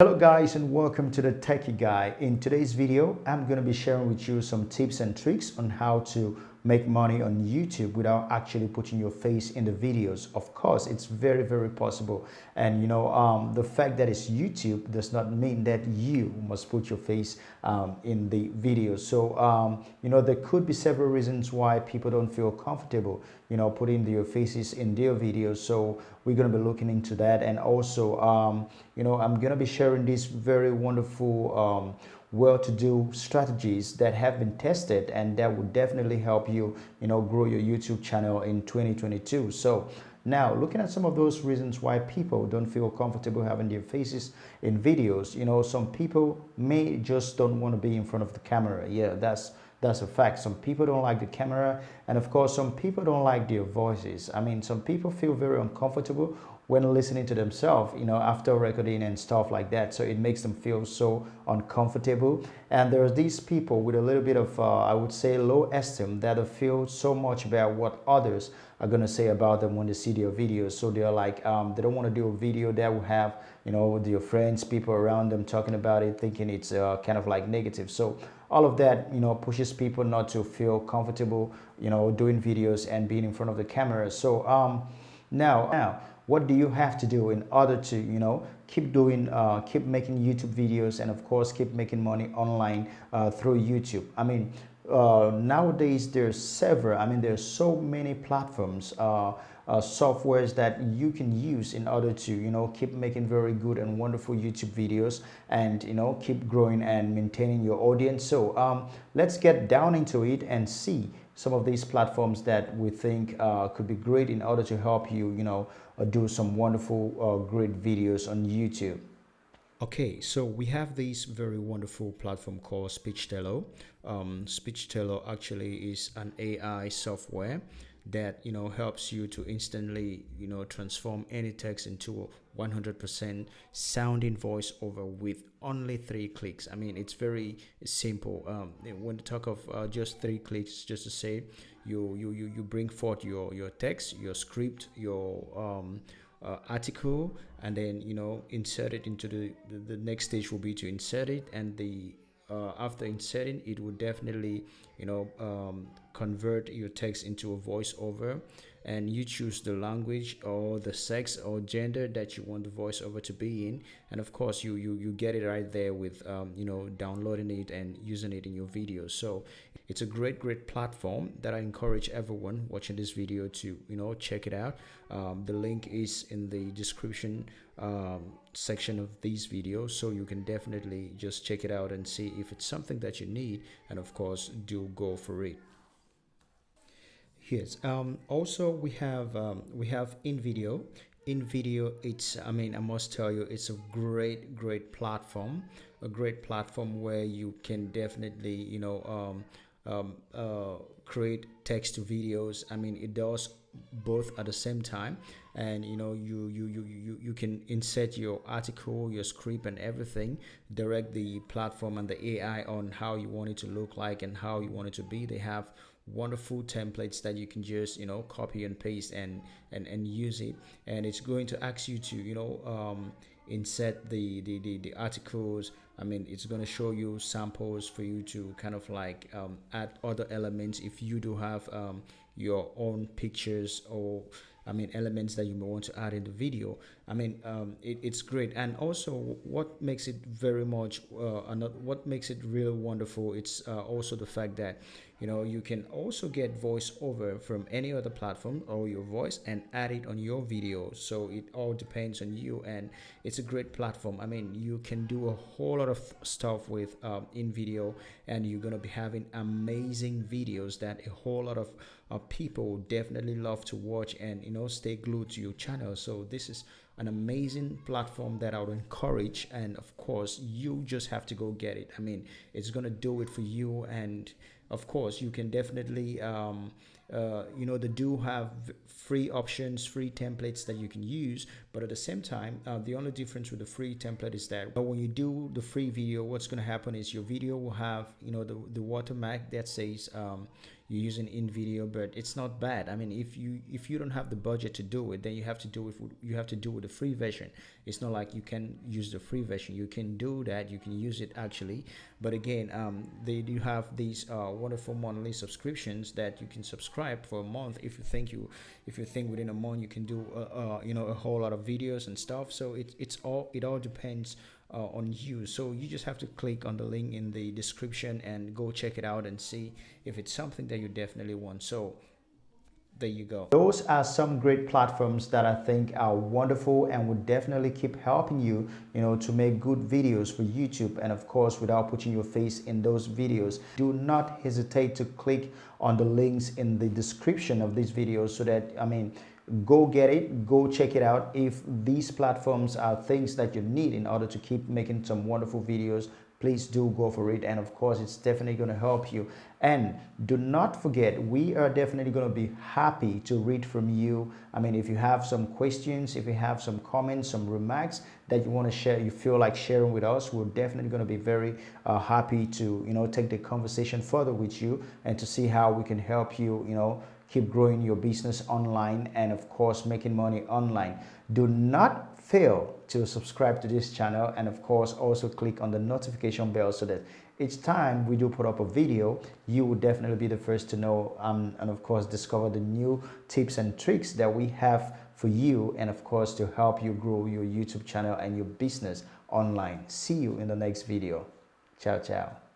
Hello guys, and welcome to the Techy Guy. In today's video, I'm going to be sharing with you some tips and tricks on how to make money on YouTube without actually putting your face in the videos. Of course, it's very possible, and the fact that it's YouTube does not mean that you must put your face in the video. So there could be several reasons why people don't feel comfortable putting their faces in their videos. So we're going to be looking into that, and also I'm going to be sharing these very wonderful well-to-do strategies that have been tested and that would definitely help you grow your YouTube channel in 2022. So now, looking at some of those reasons why people don't feel comfortable having their faces in videos, some people may just don't want to be in front of the camera. Yeah, that's a fact. Some people don't like the camera, and of course some people don't like their voices. I mean, some people feel very uncomfortable when listening to themselves after recording and stuff like that, so it makes them feel so uncomfortable. And there's these people with a little bit of I would say low esteem that feel so much about what others are going to say about them when they see their videos. So they're like they don't want to do a video that will have their friends, people around them talking about it, thinking it's kind of like negative. So all of that pushes people not to feel comfortable doing videos and being in front of the camera. So now what do you have to do in order to keep making YouTube videos, and of course keep making money online through YouTube? I mean, nowadays there's so many platforms, softwares that you can use in order to keep making very good and wonderful YouTube videos, and keep growing and maintaining your audience. So let's get down into it and see some of these platforms that we think could be great in order to help you do some wonderful great videos on YouTube. Okay, so we have this very wonderful platform called SpeechTello. SpeechTello actually is an AI software that helps you to instantly transform any text into a 100% sounding voiceover with only 3 clicks. I mean, it's very simple. When you talk of just 3 clicks, just to say you bring forth your text, your script, your article, and then insert it into the next stage will be to insert it, and the after inserting it will definitely convert your text into a voiceover, and you choose the language or the sex or gender that you want the voiceover to be in, and of course you get it right there with downloading it and using it in your videos. So it's a great platform that I encourage everyone watching this video to check it out. The link is in the description section of these videos, so you can definitely just check it out and see if it's something that you need, and of course do go for it. Yes. Also, we have Invideo. Invideo, I must tell you, it's a great platform, where you can definitely create text to videos. I mean, it does both at the same time, and you can insert your article, your script, and everything, direct the platform and the AI on how you want it to look like and how you want it to be. They have wonderful templates that you can just copy and paste and use it, and it's going to ask you to insert the articles. I mean, it's going to show you samples for you to kind of like add other elements if you do have your own pictures, or elements that you may want to add in the video. I mean, it's great. And also what makes it very much what makes it really wonderful, it's also the fact that you can also get voiceover from any other platform or your voice and add it on your video. So it all depends on you, and it's a great platform. I mean, you can do a whole lot of stuff with Invideo, and you're gonna be having amazing videos that a whole lot of people definitely love to watch and stay glued to your channel. So this is an amazing platform that I would encourage, and of course you just have to go get it. I mean, it's gonna do it for you, and of course, you can definitely they do have free options, free templates that you can use, but at the same time, the only difference with the free template is that when you do the free video, what's going to happen is your video will have the watermark that says you're using Invideo, but it's not bad. I mean, if you don't have the budget to do it, then you have to do it with the free version. It's not like you can use the free version. You can do that, you can use it actually, but again, they do have these wonderful monthly subscriptions that you can subscribe for a month if you think within a month you can do a whole lot of videos and stuff. So it all depends on you. So you just have to click on the link in the description and go check it out and see if it's something that you definitely want. So there you go. Those are some great platforms that I think are wonderful and would definitely keep helping you, to make good videos for YouTube, and of course without putting your face in those videos. Do not hesitate to click on the links in the description of these videos so that, go get it, go check it out. If these platforms are things that you need in order to keep making some wonderful videos, please do go for it. And of course, it's definitely going to help you. And do not forget, we are definitely going to be happy to read from you. If you have some questions, if you have some comments, some remarks that you want to share, you feel like sharing with us, we're definitely going to be very happy to take the conversation further with you and to see how we can help you, keep growing your business online and of course making money online. Do not fail to subscribe to this channel, and of course also click on the notification bell so that each time we do put up a video, you will definitely be the first to know, and of course discover the new tips and tricks that we have for you, and of course to help you grow your YouTube channel and your business online. See you in the next video. Ciao, ciao.